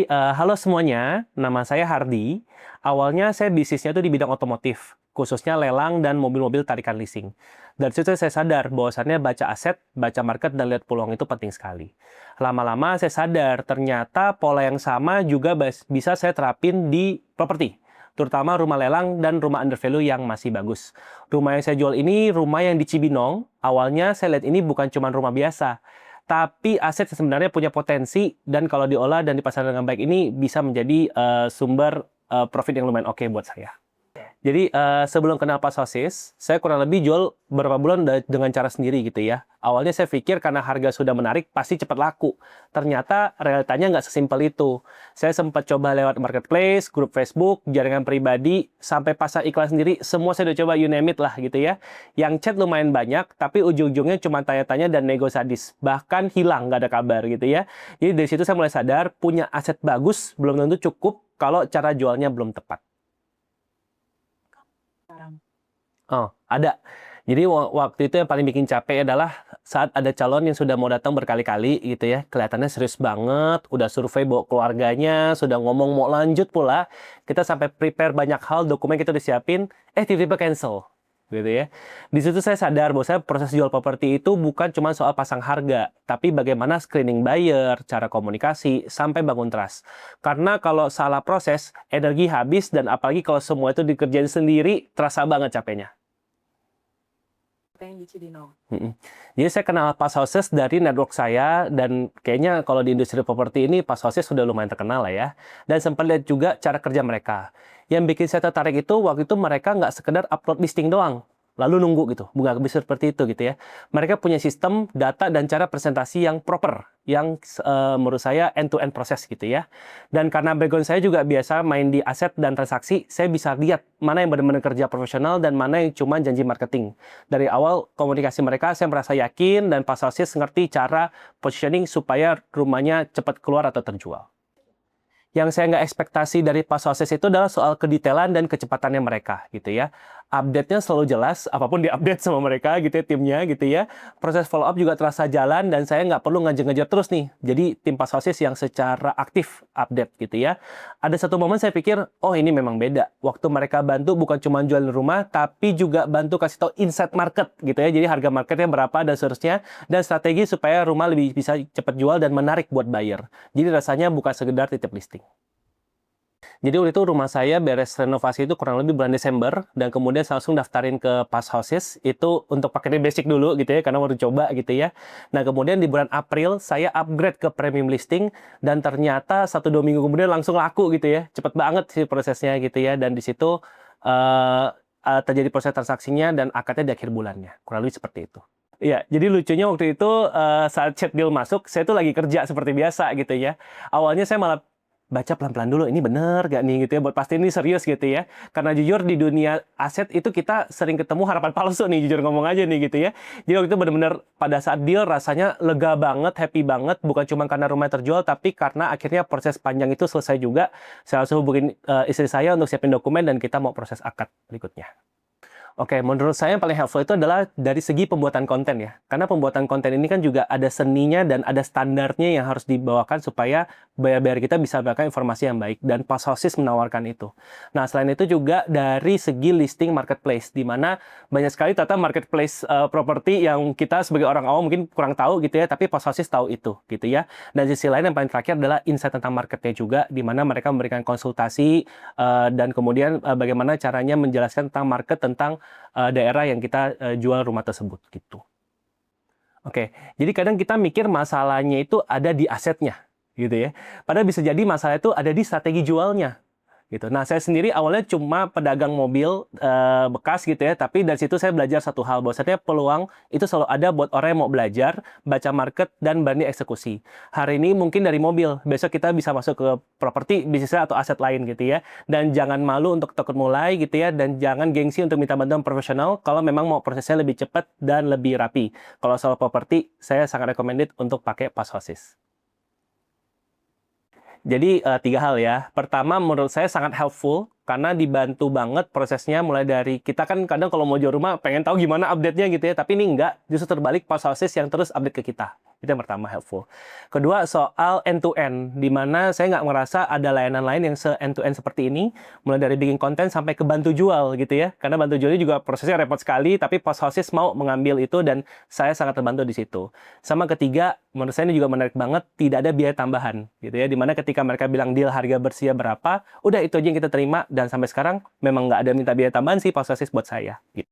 Halo semuanya, nama saya Hardy. Awalnya saya bisnisnya tuh di bidang otomotif, khususnya lelang dan mobil-mobil tarikan leasing. Dari situ saya sadar bahwasannya baca aset, baca market, dan lihat peluang itu penting sekali. Lama-lama saya sadar ternyata pola yang sama juga bisa saya terapin di properti, terutama rumah lelang dan rumah under value yang masih bagus. Rumah yang saya jual ini rumah yang di Cibinong. Awalnya saya lihat ini bukan cuma rumah biasa, tapi aset yang sebenarnya punya potensi dan kalau diolah dan dipasarkan dengan baik ini bisa menjadi sumber profit yang lumayan oke buat saya. Sebelum kenal Pak Sosis, saya kurang lebih jual beberapa bulan dengan cara sendiri gitu ya. Awalnya saya pikir karena harga sudah menarik, pasti cepat laku. Ternyata realitanya nggak sesimpel itu. Saya sempat coba lewat marketplace, grup Facebook, jaringan pribadi, sampai pasar iklan sendiri, semua saya udah coba, you name it lah gitu ya. Yang chat lumayan banyak, tapi ujung-ujungnya cuma tanya-tanya dan nego sadis. Bahkan hilang, nggak ada kabar gitu ya. Jadi dari situ saya mulai sadar, punya aset bagus belum tentu cukup kalau cara jualnya belum tepat. Oh, ada. Jadi waktu itu yang paling bikin capek adalah saat ada calon yang sudah mau datang berkali-kali gitu ya. Kelihatannya serius banget, udah survei bawa keluarganya, sudah ngomong mau lanjut pula. Kita sampai prepare banyak hal, dokumen kita udah siapin, tiba-tiba cancel. Gitu ya. Di situ saya sadar bahwa proses jual properti itu bukan cuma soal pasang harga, tapi bagaimana screening buyer, cara komunikasi, sampai bangun trust. Karena kalau salah proses, energi habis, dan apalagi kalau semua itu dikerjain sendiri, terasa banget capeknya. Yang di Cibinong. Jadi saya kenal Pak Sosis dari network saya, dan kayaknya kalau di industri properti ini Pak Sosis sudah lumayan terkenal lah ya. Dan sempat lihat juga cara kerja mereka. Yang bikin saya tertarik itu waktu itu mereka nggak sekedar upload listing doang, lalu nunggu gitu. Bukan bisa seperti itu gitu ya. Mereka punya sistem, data, dan cara presentasi yang proper, yang menurut saya end-to-end proses gitu ya. Dan karena background saya juga biasa main di aset dan transaksi, saya bisa lihat mana yang benar-benar kerja profesional dan mana yang cuma janji marketing. Dari awal komunikasi mereka, saya merasa yakin dan Pak Sosis ngerti cara positioning supaya rumahnya cepat keluar atau terjual. Yang saya nggak ekspektasi dari Pak Sosis itu adalah soal kedetailan dan kecepatannya mereka gitu ya. Update-nya selalu jelas, apapun diupdate sama mereka gitu ya, timnya gitu ya. Proses follow up juga terasa jalan dan saya nggak perlu ngejar-ngejar terus nih. Jadi tim Pak Sosis yang secara aktif update gitu ya. Ada satu momen saya pikir, oh ini memang beda. Waktu mereka bantu bukan cuma jual rumah, tapi juga bantu kasih tahu insight market gitu ya. Jadi harga marketnya berapa dan seterusnya. Dan strategi supaya rumah lebih bisa cepat jual dan menarik buat buyer. Jadi rasanya bukan sekedar titip listing. Jadi waktu itu rumah saya beres renovasi itu kurang lebih bulan Desember, dan kemudian saya langsung daftarin ke Pas Houses itu untuk paketnya basic dulu gitu ya, karena baru coba gitu ya. Nah kemudian di bulan April saya upgrade ke premium listing, dan ternyata 1-2 minggu kemudian langsung laku gitu ya. Cepet banget sih prosesnya gitu ya, dan di situ terjadi proses transaksinya dan akadnya di akhir bulannya. Kurang lebih seperti itu. Iya, jadi lucunya waktu itu saat chat deal masuk, saya tuh lagi kerja seperti biasa gitu ya. Awalnya saya malah baca pelan-pelan dulu, ini bener gak nih gitu ya, buat pasti ini serius gitu ya. Karena jujur di dunia aset itu kita sering ketemu harapan palsu nih, jujur ngomong aja nih gitu ya. Jadi waktu itu bener-bener pada saat deal rasanya lega banget, happy banget, bukan cuma karena rumah terjual, tapi karena akhirnya proses panjang itu selesai juga. Saya langsung hubungin istri saya untuk siapin dokumen dan kita mau proses akad berikutnya. Oke, menurut saya yang paling helpful itu adalah dari segi pembuatan konten ya. Karena pembuatan konten ini kan juga ada seninya dan ada standarnya yang harus dibawakan supaya buyer-buyer kita bisa mendapatkan informasi yang baik. Dan Pas Houses menawarkan itu. Nah, selain itu juga dari segi listing marketplace, di mana banyak sekali tata marketplace properti yang kita sebagai orang awam mungkin kurang tahu gitu ya, tapi Pas Houses tahu itu gitu ya. Dan sisi lain yang paling terakhir adalah insight tentang marketnya juga, di mana mereka memberikan konsultasi dan kemudian bagaimana caranya menjelaskan tentang market, tentang daerah yang kita jual rumah tersebut gitu. Oke, jadi kadang kita mikir masalahnya itu ada di asetnya, gitu ya. Padahal bisa jadi masalah itu ada di strategi jualnya, gitu. Nah, saya sendiri awalnya cuma pedagang mobil bekas gitu ya, tapi dari situ saya belajar satu hal, bahwasanya peluang itu selalu ada buat orang yang mau belajar, baca market, dan berani eksekusi. Hari ini mungkin dari mobil, besok kita bisa masuk ke properti, bisnisnya atau aset lain gitu ya. Dan jangan malu untuk takut mulai gitu ya, dan jangan gengsi untuk minta bantuan profesional kalau memang mau prosesnya lebih cepat dan lebih rapi. Kalau soal properti, saya sangat recommended untuk pakai Pas Houses. Jadi 3 hal ya. Pertama, menurut saya sangat helpful karena dibantu banget prosesnya, mulai dari kita kan kadang kalau mau jual rumah pengen tahu gimana update-nya gitu ya, tapi ini enggak, justru terbalik Pas Houses yang terus update ke kita Itu yang pertama, helpful. Kedua, soal end-to-end, di mana saya nggak ngerasa ada layanan lain yang se-end-to-end seperti ini, mulai dari bikin konten sampai ke bantu jual gitu ya. Karena bantu jual ini juga prosesnya repot sekali, tapi Post Houses mau mengambil itu dan saya sangat terbantu di situ. Sama ketiga, menurut saya ini juga menarik banget, tidak ada biaya tambahan gitu ya. Dimana ketika mereka bilang deal harga bersih berapa, udah itu aja yang kita terima dan sampai sekarang memang nggak ada minta biaya tambahan sih Post Houses buat saya. Gitu.